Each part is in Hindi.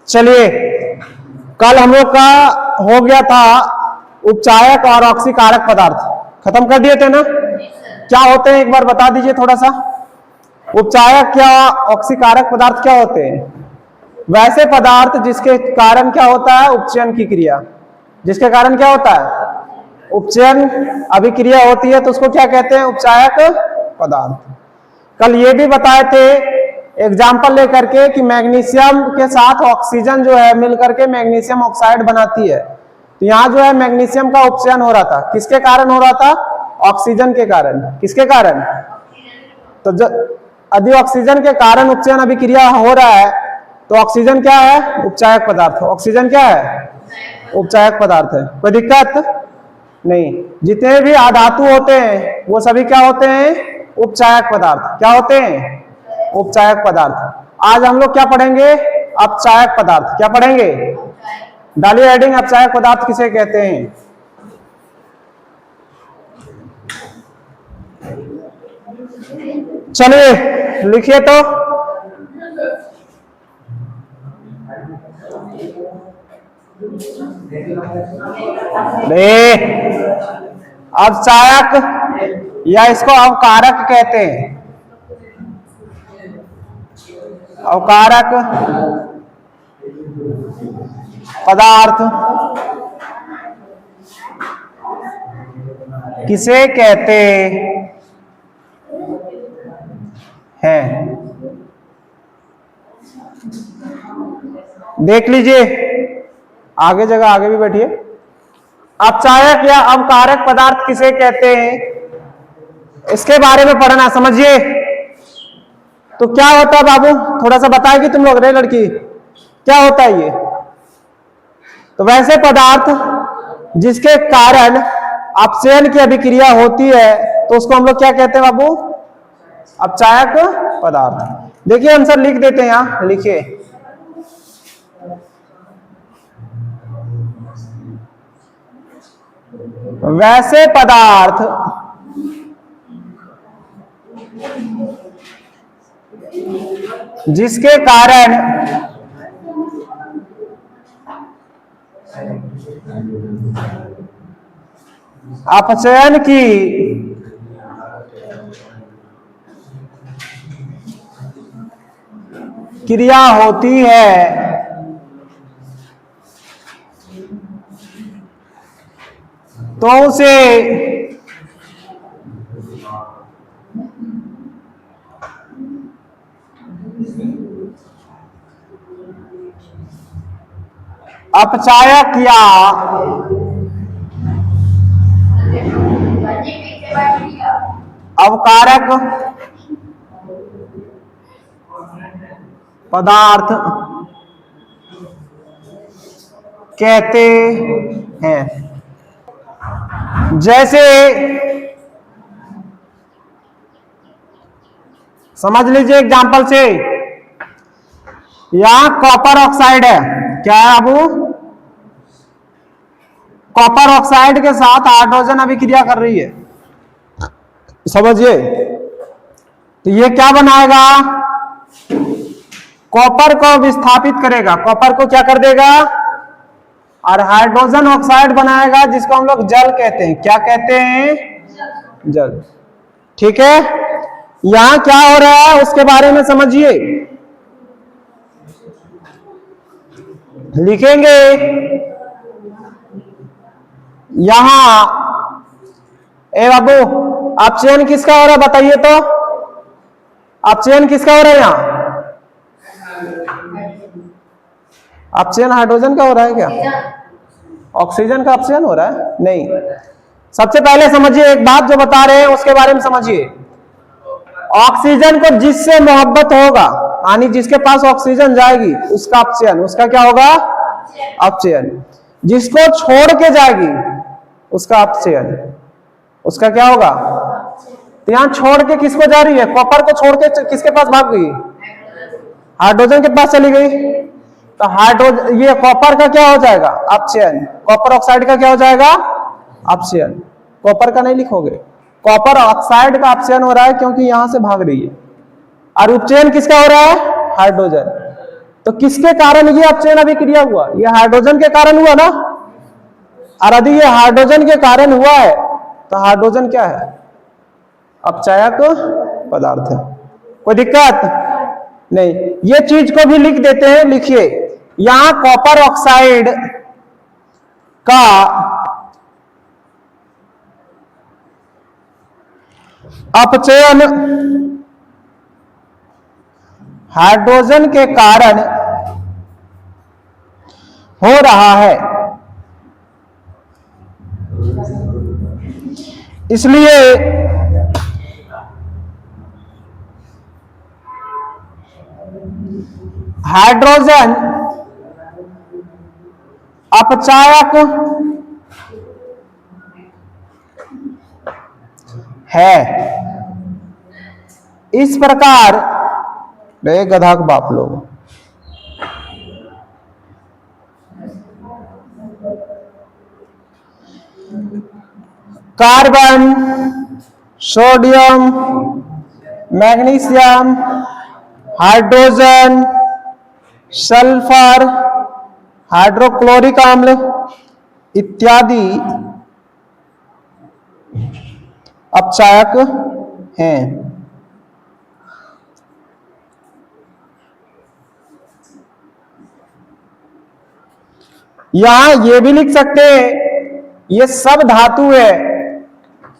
चलिए, कल हम लोग का हो गया था उपचायक और ऑक्सीकारक पदार्थ, खत्म कर दिए थे ना। क्या होते हैं एक बार बता दीजिए थोड़ा सा। उपचायक क्या, ऑक्सीकारक पदार्थ क्या होते हैं? वैसे पदार्थ जिसके कारण क्या होता है, उपचयन की क्रिया। जिसके कारण क्या होता है, उपचयन अभिक्रिया होती है, तो उसको क्या कहते हैं, उपचायक पदार्थ। कल ये भी बताए थे एग्जाम्पल लेकर के कि मैग्नीशियम के साथ ऑक्सीजन जो है मिलकर के मैग्नीशियम ऑक्साइड बनाती है। तो यहाँ जो है मैग्नीशियम का उपचयन हो रहा था, किसके कारण हो रहा था, ऑक्सीजन के कारण। किसके कारण? तो यदि ऑक्सीजन के कारण उपचयन अभिक्रिया हो रहा है तो ऑक्सीजन क्या है, उपचायक पदार्थ। ऑक्सीजन क्या है, उपचायक पदार्थ है। कोई दिक्कत नहीं। जितने भी अधातु होते हैं वो सभी क्या होते हैं, उपचायक पदार्थ। क्या होते हैं, उपचायक पदार्थ। आज हम लोग क्या पढ़ेंगे, अपचायक पदार्थ। क्या पढ़ेंगे, डालिए हेडिंग, अपचायक पदार्थ किसे कहते हैं। चलिए लिखिए तो। अपचायक या इसको अवकारक कहते हैं। अवकारक पदार्थ किसे कहते हैं, देख लीजिए। आगे जगह आगे भी बैठिए। अपचायक या अवकारक पदार्थ किसे कहते हैं, इसके बारे में पढ़ना, समझिए। तो क्या होता है बाबू, थोड़ा सा बताएगी तुम लोग, रे लड़की, क्या होता है ये? तो वैसे पदार्थ जिसके कारण अपचयन की अभिक्रिया होती है तो उसको हम लोग क्या कहते हैं बाबू, अपचायक पदार्थ। देखिए आंसर लिख देते हैं, यहां लिखिए। वैसे पदार्थ जिसके कारण अपचयन की क्रिया होती है तो उसे अपचायक या अवकारक पदार्थ कहते हैं। जैसे समझ लीजिए एग्जांपल से, यहां कॉपर ऑक्साइड है। क्या है बाबू, कॉपर ऑक्साइड के साथ हाइड्रोजन अभिक्रिया कर रही है, समझिए। तो ये क्या बनाएगा, कॉपर को विस्थापित करेगा, कॉपर को क्या कर देगा, और हाइड्रोजन ऑक्साइड बनाएगा जिसको हम लोग जल कहते हैं। क्या कहते हैं, जल। ठीक है, यहां क्या हो रहा है उसके बारे में समझिए, लिखेंगे। यहां ए बाबू, अपचयन किसका हो रहा है बताइए तो, अपचयन किसका हो रहा है यहां, अपचयन हाइड्रोजन का हो रहा है क्या, ऑक्सीजन का अपचयन हो रहा है? नहीं। सबसे पहले समझिए एक बात जो बता रहे हैं उसके बारे में समझिए। ऑक्सीजन को जिससे मोहब्बत होगा, यानी जिसके पास ऑक्सीजन जाएगी उसका अपचयन, उसका क्या होगा, अपचयन। जिसको छोड़ के जाएगी उसका अपचयन, उसका क्या होगा। तो यहां छोड़ के किसको जा रही है, कॉपर को छोड़ के किसके पास भाग गई, हाइड्रोजन के पास चली गई। तो हाइड्रोजन, ये कॉपर का क्या हो जाएगा, अपचयन। कॉपर ऑक्साइड का क्या हो जाएगा, अपचयन। कॉपर का नहीं लिखोगे, कॉपर ऑक्साइड का अपचयन हो रहा है क्योंकि यहां से भाग रही है। और उपचयन किसका हो रहा है, हाइड्रोजन। तो किसके कारण ये अपचयन अभिक्रिया हुआ? ये हाइड्रोजन के कारण हुआ ना। और यदि ये हाइड्रोजन के कारण हुआ है तो हाइड्रोजन क्या है? अपचायक पदार्थ है। कोई दिक्कत नहीं। ये चीज को भी लिख देते हैं, लिखिए यहां कॉपर ऑक्साइड का अपचयन हाइड्रोजन के कारण हो रहा है, इसलिए हाइड्रोजन अपचायक है। इस प्रकार गधा के बाप लोग carbon, sodium, magnesium, hydrogen, sulphur, hydrochloric अम्ल इत्यादि अपचायक हैं। यहां ये भी लिख सकते हैं ये सब धातु है,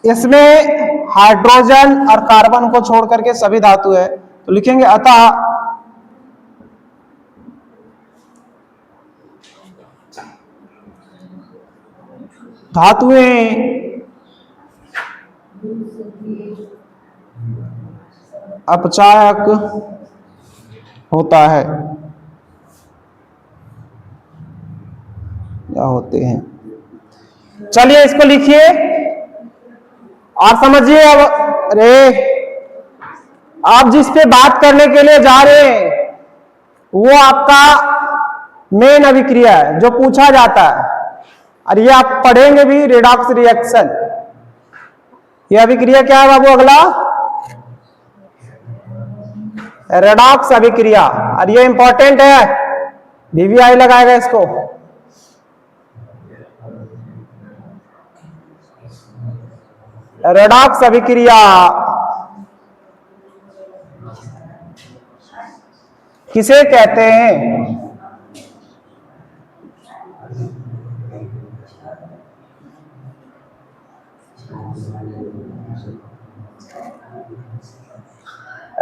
इसमें हाइड्रोजन और कार्बन को छोड़ करके सभी धातु है, तो लिखेंगे अतः धातुएं अपचायक होता है या होते हैं। चलिए इसको लिखिए और समझिए। अब अरे आप जिस पे बात करने के लिए जा रहे हैं वो आपका मेन अभिक्रिया है जो पूछा जाता है, और ये आप पढ़ेंगे भी, रेडॉक्स रिएक्शन। ये अभिक्रिया क्या है बाबू? अगला रेडॉक्स अभिक्रिया, और ये इंपॉर्टेंट है, वीवीआई लगाएगा इसको। रेडॉक्स अभिक्रिया किसे कहते हैं?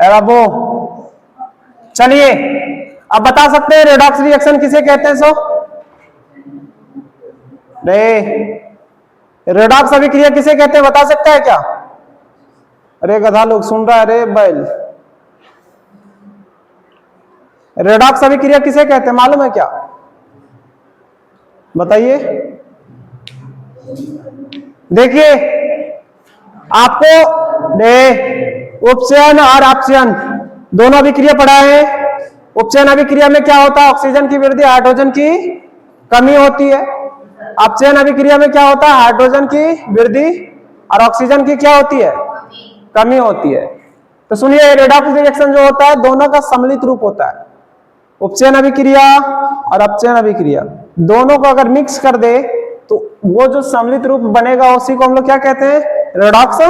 बाबू चलिए अब बता सकते हैं रेडॉक्स रिएक्शन किसे कहते हैं? सो रेडॉक्स अभिक्रिया किसे कहते हैं, बता सकता है क्या? अरे गधा लोग सुन रहा है, अरे बैल। रेडॉक्स अभिक्रिया किसे कहते हैं मालूम है क्या? बताइए। देखिए आपको उपचयन और अपचयन दोनों अभिक्रिया पढ़ा है। उपचयन अभिक्रिया में क्या होता है? ऑक्सीजन की वृद्धि, हाइड्रोजन की कमी होती है। अपचयन अभिक्रिया में क्या होता है? हाइड्रोजन की वृद्धि और ऑक्सीजन की क्या होती है? कमी होती है। तो सुनिए रेडॉक्स रिएक्शन जो होता है दोनों का सम्मिलित रूप होता है। उपचयन अभिक्रिया और अपचयन अभिक्रिया दोनों को अगर मिक्स कर दे तो वो जो सम्मिलित रूप बनेगा उसी को हम लोग क्या कहते हैं? रेडॉक्स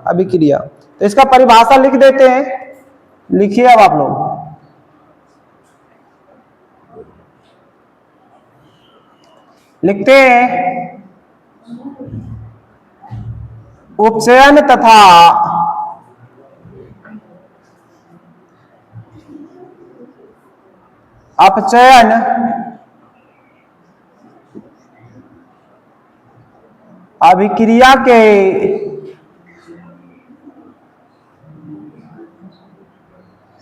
अभिक्रिया। तो इसका परिभाषा लिख देते हैं, लिखिए अब आप लोग। लिखते हैं उपचयन तथा अपचयन अभिक्रिया के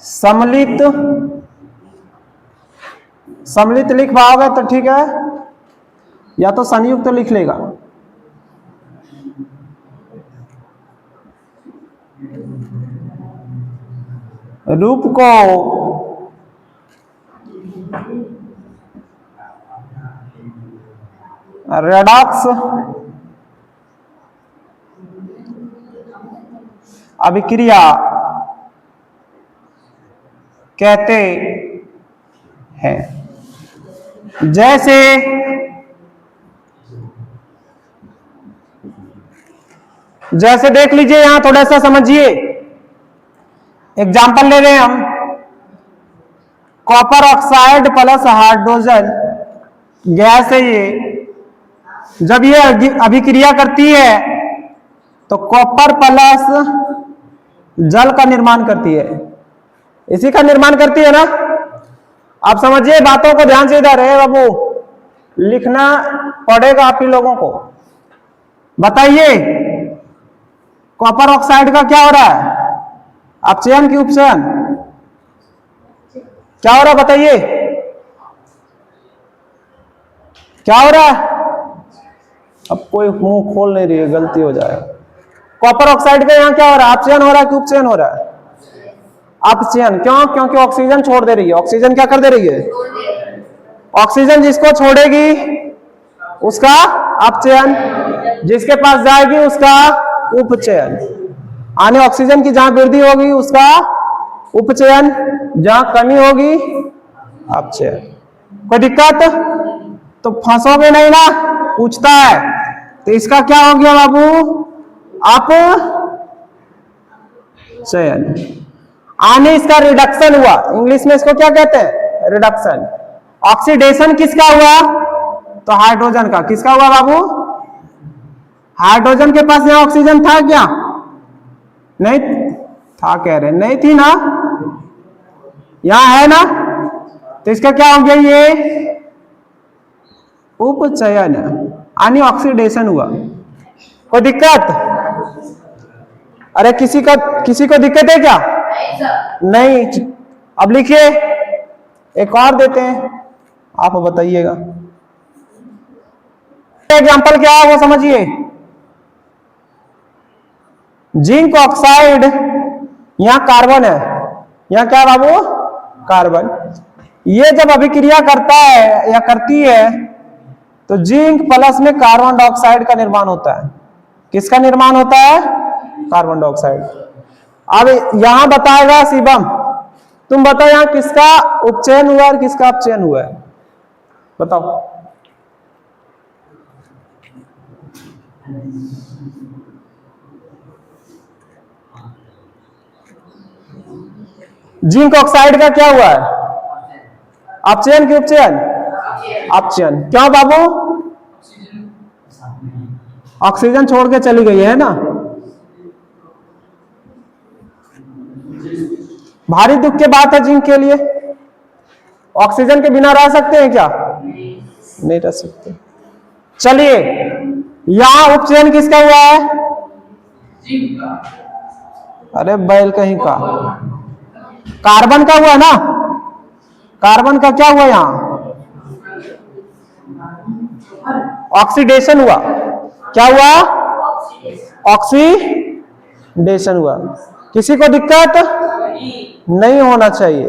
सम्मिलित लिख पाओगे तो ठीक है, या तो संयुक्त तो लिख लेगा। रूप को रेडॉक्स अभिक्रिया कहते हैं। जैसे देख लीजिए, यहां थोड़ा सा समझिए। एग्जाम्पल ले रहे हैं हम, copper oxide plus hydrogen gas है ये। जब ये अभिक्रिया करती है तो कॉपर प्लस जल का निर्माण करती है, इसी का निर्माण करती है ना। आप समझिए बातों को ध्यान से, इधर है बाबू, लिखना पड़ेगा आप ही लोगों को। बताइए कॉपर ऑक्साइड का क्या हो रहा है, अपचयन की उपचयन, क्या हो रहा है बताइए, क्या हो रहा है? अब कोई मुंह खोल नहीं रही है, गलती हो जाएगा। कॉपर ऑक्साइड का यहां क्या हो रहा है, अपचयन हो रहा है कि उपचयन हो रहा है? अपचयन। क्यों? क्योंकि ऑक्सीजन छोड़ दे रही है। ऑक्सीजन क्या कर दे रही है? ऑक्सीजन जिसको छोड़ेगी उसका अपचयन, जिसके पास जाएगी उसका उपचयन। आने ऑक्सीजन की जहां वृद्धि होगी उसका उपचयन, जहां कमी होगी अपचयन। कोई दिक्कत? तो फंसोगे नहीं ना, पूछता है। तो इसका क्या हो गया बाबू? अपचयन। आने इसका रिडक्शन हुआ, इंग्लिश में इसको क्या कहते हैं? रिडक्शन। ऑक्सीडेशन किसका हुआ? तो हाइड्रोजन का। किसका हुआ बाबू? हाइड्रोजन के पास यहां ऑक्सीजन था क्या? नहीं था, कह रहे नहीं थी ना, यहां है ना। तो इसका क्या हो गया? ये उपचयन, यानी ऑक्सीडेशन हुआ। कोई दिक्कत? अरे किसी को दिक्कत है क्या? नहीं। अब लिखिए, एक और देते हैं, आप बताइएगा। एग्जाम्पल क्या है वो समझिए। जिंक ऑक्साइड, यहां कार्बन है, यहां क्या बाबू? कार्बन। ये जब अभिक्रिया करता है या करती है तो जिंक प्लस में कार्बन डाइऑक्साइड का निर्माण होता है। किसका निर्माण होता है? Carbon dioxide. अब यहां बताएगा शिवम, तुम बताओ यहां किसका उपचयन हुआ और किसका अपचयन हुआ है, बताओ। जिंक ऑक्साइड का क्या हुआ है? अपचयन की उपचयन? अपचयन। क्यों बाबू? ऑक्सीजन छोड़ के चली गई है ना। भारी दुख की बात है जिंक के लिए। ऑक्सीजन के बिना रह सकते हैं क्या? नहीं रह सकते। चलिए, यहां उपचयन किसका हुआ है? जिंक का। अरे बैल कहीं का, कार्बन का हुआ ना। कार्बन का क्या हुआ? यहां ऑक्सीडेशन हुआ। क्या हुआ? ऑक्सीडेशन हुआ। किसी को दिक्कत नहीं होना चाहिए।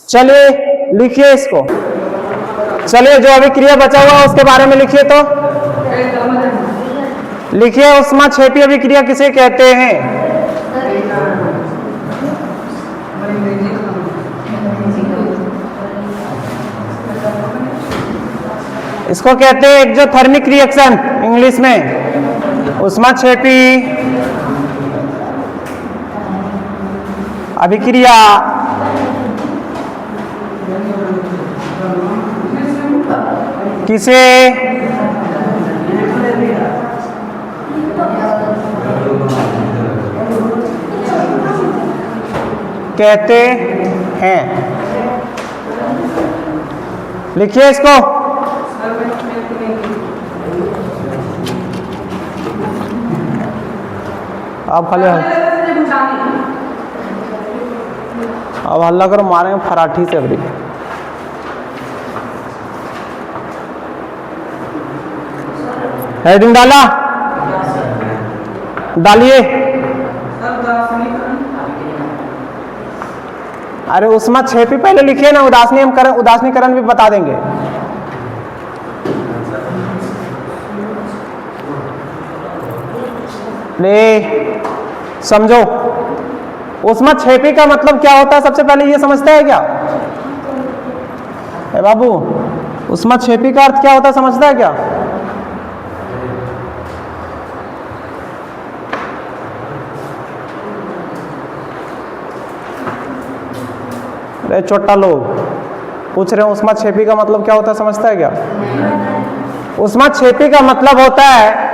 चलिए लिखिए इसको। चलिए जो अभिक्रिया बचा हुआ उसके बारे में लिखिए। तो लिखिए, ऊष्माक्षेपी अभिक्रिया किसे कहते हैं? इसको कहते हैं एक्सोथर्मिक रिएक्शन, इंग्लिश में ऊष्माक्षेपी अभिक्रिया। किसे कहते हैं? लिखिए इसको। अब खाली अब हल्ला करो, मारेंगे फराठी से। अभी हेडिंग डाला, डालिए। अरे ऊष्माक्षेपी पहले लिखिए ना, उदासीनीकरण भी बता देंगे। ले समझो, ऊष्माक्षेपी का मतलब क्या होता है सबसे पहले ये समझते हैं क्या? बाबू ऊष्माक्षेपी का अर्थ क्या होता है, समझता है क्या? अरे छोटा लोग पूछ रहे हैं ऊष्माक्षेपी का मतलब क्या होता है, समझता है क्या? ऊष्माक्षेपी का मतलब होता है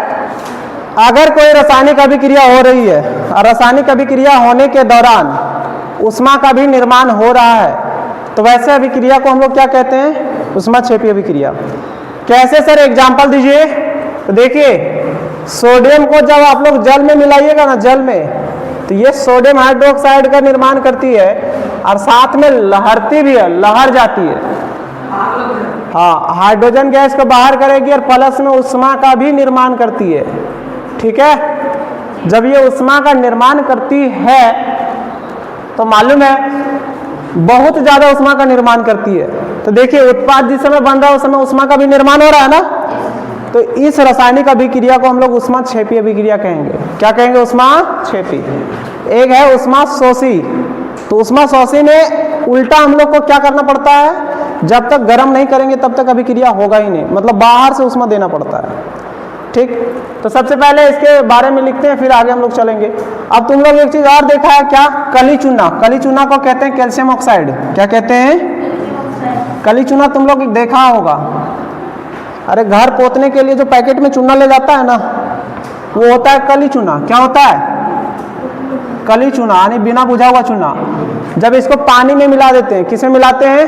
अगर कोई रासायनिक अभिक्रिया हो रही है और रासायनिक अभिक्रिया होने के दौरान ऊष्मा का भी निर्माण हो रहा है, तो वैसे अभिक्रिया को हम लोग क्या कहते हैं? ऊष्माक्षेपी अभिक्रिया। कैसे सर, एग्जांपल दीजिए। तो देखिए सोडियम को जब आप लोग जल में मिलाइएगा ना, जल में, तो ये सोडियम हाइड्रोक्साइड का निर्माण करती है और साथ में लहरती भी है, लहर जाती है। हाँ, हाइड्रोजन गैस को बाहर करेगी और प्लस में ऊष्मा का भी निर्माण करती है। ठीक है, जब ये ऊष्मा का निर्माण करती है तो मालूम है बहुत ज्यादा ऊष्मा का निर्माण करती है। तो देखिए उत्पाद जिस समय बन रहा है उस समय ऊष्मा का भी निर्माण हो रहा है ना, तो इस रासायनिक अभिक्रिया को हम लोग ऊष्माक्षेपी अभिक्रिया कहेंगे। क्या कहेंगे? ऊष्माक्षेपी। एक है ऊष्माशोषी। तो ऊष्माशोषी में उल्टा हम लोग को क्या करना पड़ता है, जब तक गर्म नहीं करेंगे तब तक अभिक्रिया होगा ही नहीं, मतलब बाहर से ऊष्मा देना पड़ता है। ठीक, तो सबसे पहले इसके बारे में लिखते हैं, फिर आगे हम लोग चलेंगे। अब तुम लोग एक चीज और देखा है क्या? कली चूना। कली चूना को कहते हैं कैल्शियम ऑक्साइड। क्या कहते हैं? कली चूना तुम लोग देखा होगा। अरे घर पोतने के लिए जो पैकेट में चूना ले जाता है ना, वो होता है कली चूना। क्या होता है? कली चूना, यानी बिना बुझा हुआ चूना। जब इसको पानी में मिला देते हैं, किसमें मिलाते हैं?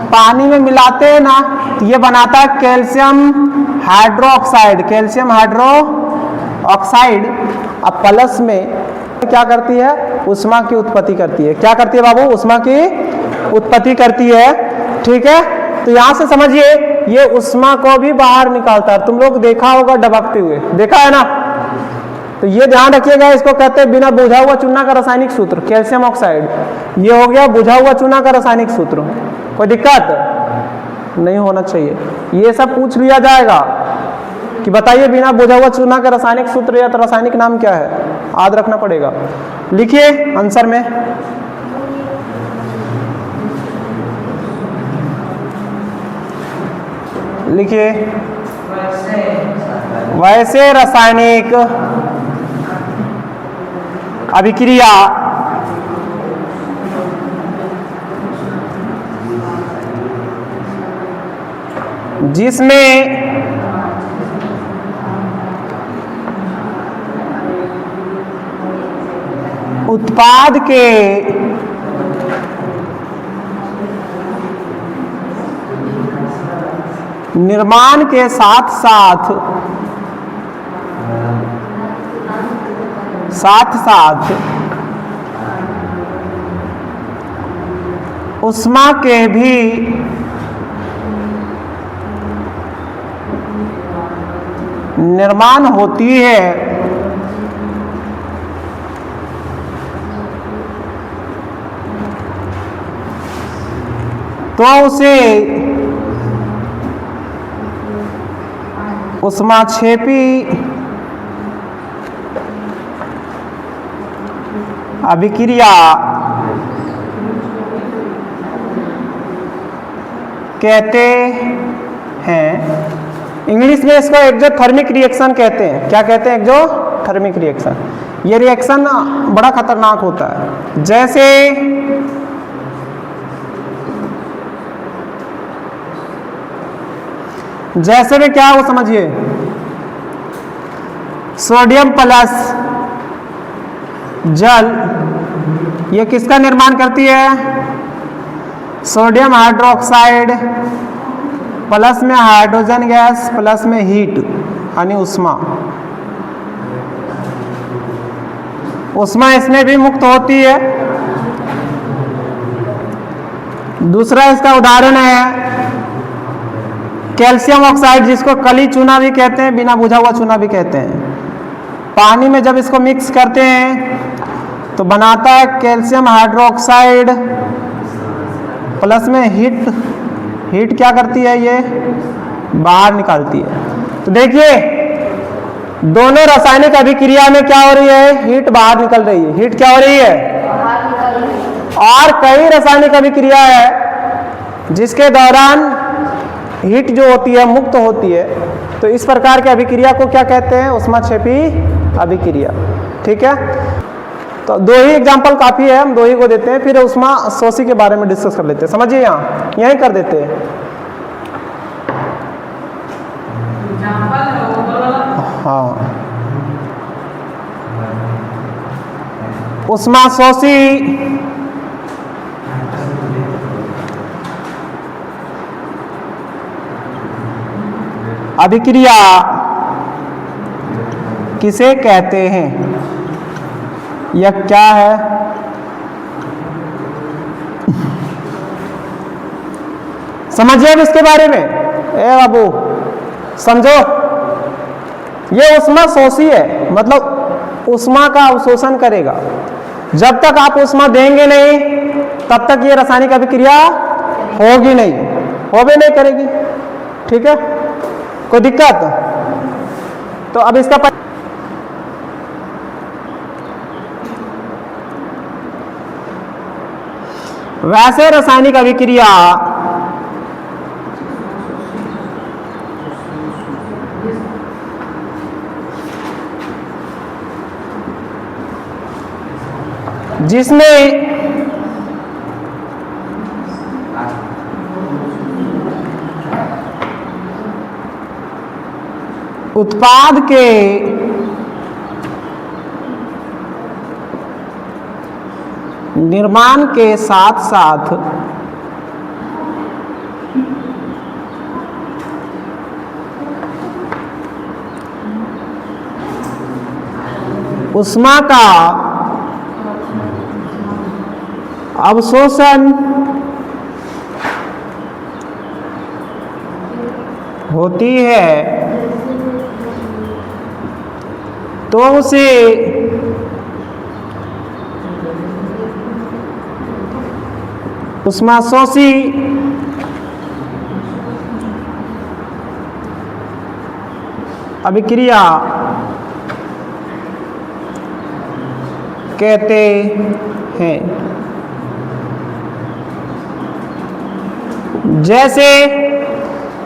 पानी में मिलाते हैं ना, तो ये बनाता है कैल्शियम हाइड्रोक्साइड। कैल्शियम हाइड्रोक्साइड अब प्लस में क्या करती है? ऊष्मा की उत्पत्ति करती है। क्या करती है बाबू? ऊष्मा की उत्पत्ति करती है। ठीक है, तो यहां से समझिए ये ऊष्मा को भी बाहर निकालता है। तुम लोग देखा होगा डबकते हुए, देखा है ना? तो ये ध्यान रखिएगा, इसको कहते हैं बिना बुझा हुआ चूना का रासायनिक सूत्र कैल्शियम ऑक्साइड। ये हो गया बुझा हुआ चूना का रासायनिक सूत्र। कोई दिक्कत नहीं होना चाहिए। ये सब पूछ लिया जाएगा कि बताइए बिना बुझा हुआ चूना का रासायनिक सूत्र या तो रासायनिक नाम क्या है, याद रखना पड़ेगा। लिखिए आंसर में। लिखिए वैसे रासायनिक अभिक्रिया जिसमें उत्पाद के निर्माण के साथ साथ ऊष्मा के भी निर्माण होती है, तो उसे ऊष्माक्षेपी अभिक्रिया कहते हैं। इंग्लिश में इसको एक्सोथर्मिक रिएक्शन कहते हैं। क्या कहते हैं? Exothermic reaction. ये रिएक्शन बड़ा खतरनाक होता है। जैसे में क्या वो समझिए, सोडियम प्लस जल, ये किसका निर्माण करती है? सोडियम हाइड्रोक्साइड प्लस में हाइड्रोजन गैस प्लस में हीट यानी ऊष्मा। ऊष्मा इसमें भी मुक्त होती है। दूसरा इसका उदाहरण है कैल्शियम ऑक्साइड, जिसको कली चूना भी कहते हैं, बिना बुझा हुआ चूना भी कहते हैं। पानी में जब इसको मिक्स करते हैं तो बनाता है कैल्शियम हाइड्रोक्साइड प्लस में हीट क्या करती है? ये बाहर निकालती है। तो देखिए दोनों रासायनिक अभिक्रिया में क्या हो रही है? हीट बाहर निकल रही है। हीट क्या हो रही है? और कई रासायनिक अभिक्रिया है जिसके दौरान हीट जो होती है मुक्त होती है, तो इस प्रकार की अभिक्रिया को क्या कहते हैं? ऊष्माक्षेपी अभिक्रिया। ठीक है, तो दो ही एग्जाम्पल काफी है, हम दो ही को देते हैं, फिर ऊष्मा शोषी के बारे में डिस्कस कर लेते हैं। समझिए, यहाँ यही कर देते हैं। हाँ, ऊष्मा शोषी अभिक्रिया किसे कहते हैं? यह क्या है? समझिए अब इसके बारे में। ए बाबू समझो, ये ऊष्मा शोषी है, मतलब ऊष्मा का अवशोषण करेगा। जब तक आप ऊष्मा देंगे नहीं तब तक ये रासायनिक अभिक्रिया होगी नहीं, होबे नहीं करेगी। ठीक है, कोई दिक्कत? तो अब इसका वैसे रासायनिक अभिक्रिया जिसमें उत्पाद के निर्माण के साथ साथ ऊष्मा का अवशोषण होती है, तो उसे ऊष्मा शोषी अभिक्रिया कहते हैं। जैसे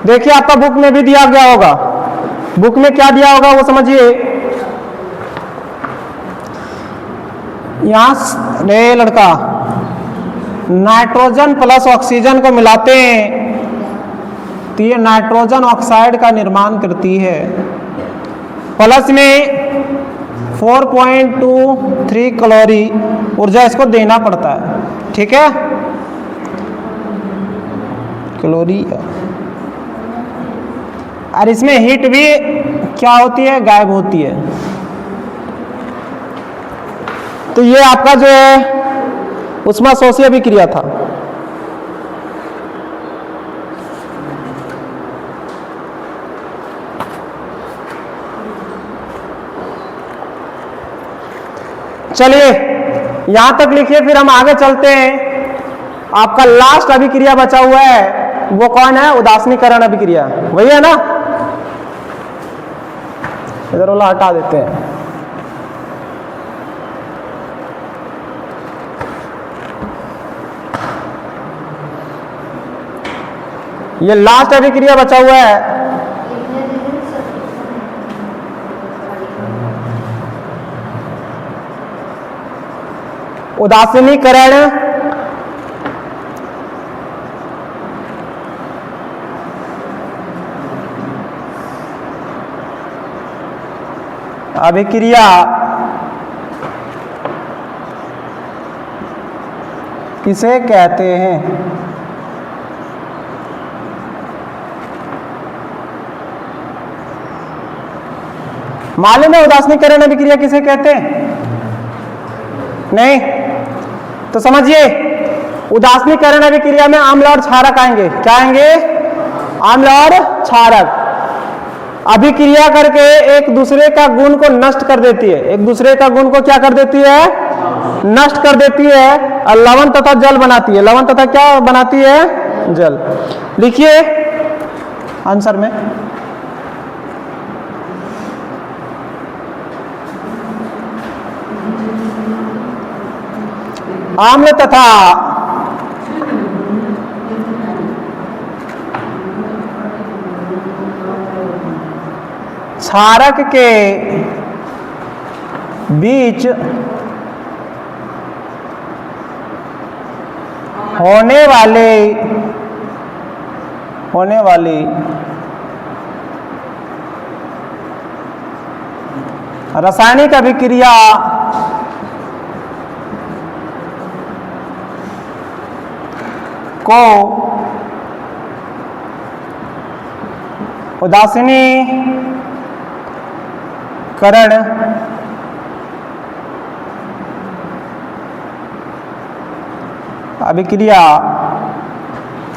देखिए, आपका बुक में भी दिया गया होगा, बुक में क्या दिया होगा वो समझिए। यहां रे लड़का, नाइट्रोजन प्लस ऑक्सीजन को मिलाते हैं तो ये नाइट्रोजन ऑक्साइड का निर्माण करती है। प्लस में 4.23 कैलोरी ऊर्जा इसको देना पड़ता है। ठीक है, कैलोरी, और इसमें हीट भी क्या होती है? गायब होती है। तो ये आपका जो है ऊष्मा शोषी अभिक्रिया था। चलिए यहां तक लिखिए, फिर हम आगे चलते हैं। आपका लास्ट अभिक्रिया बचा हुआ है, वो कौन है? उदासीनीकरण अभिक्रिया, वही है ना? इधर वाला हटा देते हैं। ये लास्ट अभिक्रिया बचा हुआ है। उदासीनीकरण अभिक्रिया किसे कहते हैं? मालूम है उदासीनीकरण अभिक्रिया किसे कहते हैं? नहीं? तो समझिए, उदासीनीकरण अभिक्रिया में अम्ल और क्षारक आएंगे। क्या आएंगे? अम्ल और क्षारक अभिक्रिया करके एक दूसरे का गुण को नष्ट कर देती है। एक दूसरे का गुण को क्या कर देती है? नष्ट कर देती है, और लवण तथा जल बनाती है। लवण तथा क्या बनाती है? जल। लिखिए आंसर में। अम्ल तथा क्षारक के बीच होने वाली रासायनिक अभिक्रिया को उदासीनीकरण अभिक्रिया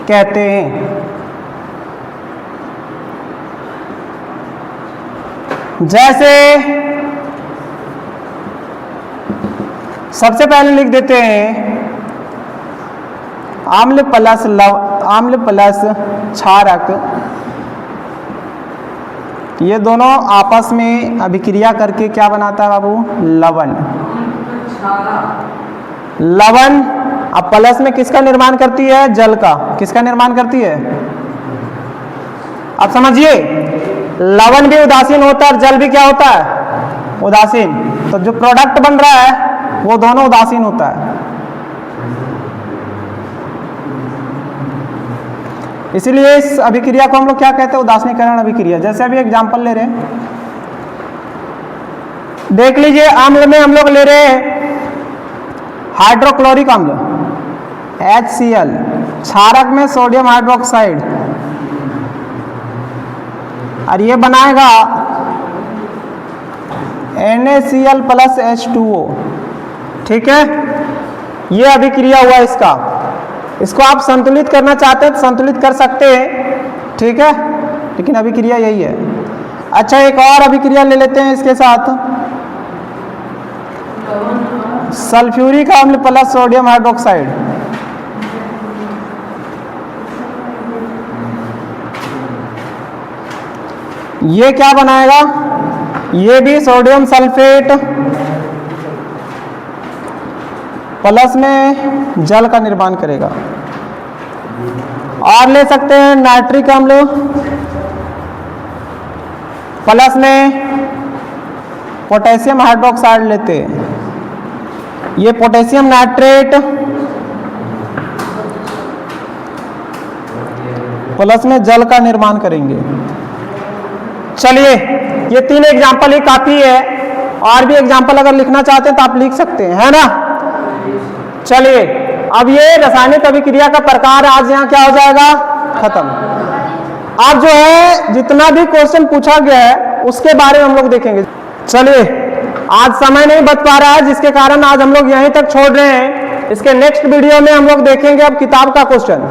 कहते हैं। जैसे सबसे पहले लिख देते हैं आम्ल प्लस क्षारक, ये दोनों आपस में अभिक्रिया करके क्या बनाता है बाबू? लवण। लवण अब प्लस में किसका निर्माण करती है? जल का। किसका निर्माण करती है? अब समझिए, लवण भी उदासीन होता है और जल भी क्या होता है? उदासीन। तो जो प्रोडक्ट बन रहा है वो दोनों उदासीन होता है। इसीलिए इस अभिक्रिया को हम लोग क्या कहते हैं? उदासीनीकरण अभिक्रिया। जैसे अभी एग्जांपल ले रहे हैं, देख लीजिए, अम्ल में हम लोग ले रहे हैं हाइड्रोक्लोरिक अम्ल HCl, क्षारक में सोडियम हाइड्रोक्साइड, और ये बनाएगा NaCl प्लस H2O। ठीक है, ये अभिक्रिया हुआ इसका। इसको आप संतुलित करना चाहते हैं तो संतुलित कर सकते हैं, ठीक है, लेकिन अभिक्रिया यही है। अच्छा, एक और अभिक्रिया ले लेते हैं इसके साथ, सल्फ्यूरिक अम्ल प्लस सोडियम हाइड्रोक्साइड। ये क्या बनाएगा? ये भी सोडियम सल्फेट प्लस में जल का निर्माण करेगा। और ले सकते हैं नाइट्रिक अम्ल प्लस में पोटेशियम हाइड्रोक्साइड लेते हैं। ये पोटेशियम नाइट्रेट प्लस में जल का निर्माण करेंगे। चलिए, ये तीन एग्जाम्पल ही काफी है, और भी एग्जाम्पल अगर लिखना चाहते हैं तो आप लिख सकते हैं, है ना। चलिए, अब ये रासायनिक अभिक्रिया का प्रकार आज यहाँ क्या हो जाएगा? खत्म। अब जो है जितना भी क्वेश्चन पूछा गया है उसके बारे में हम लोग देखेंगे। चलिए, आज समय नहीं बच पा रहा है, जिसके कारण आज हम लोग यहीं तक छोड़ रहे हैं। इसके नेक्स्ट वीडियो में हम लोग देखेंगे अब किताब का क्वेश्चन।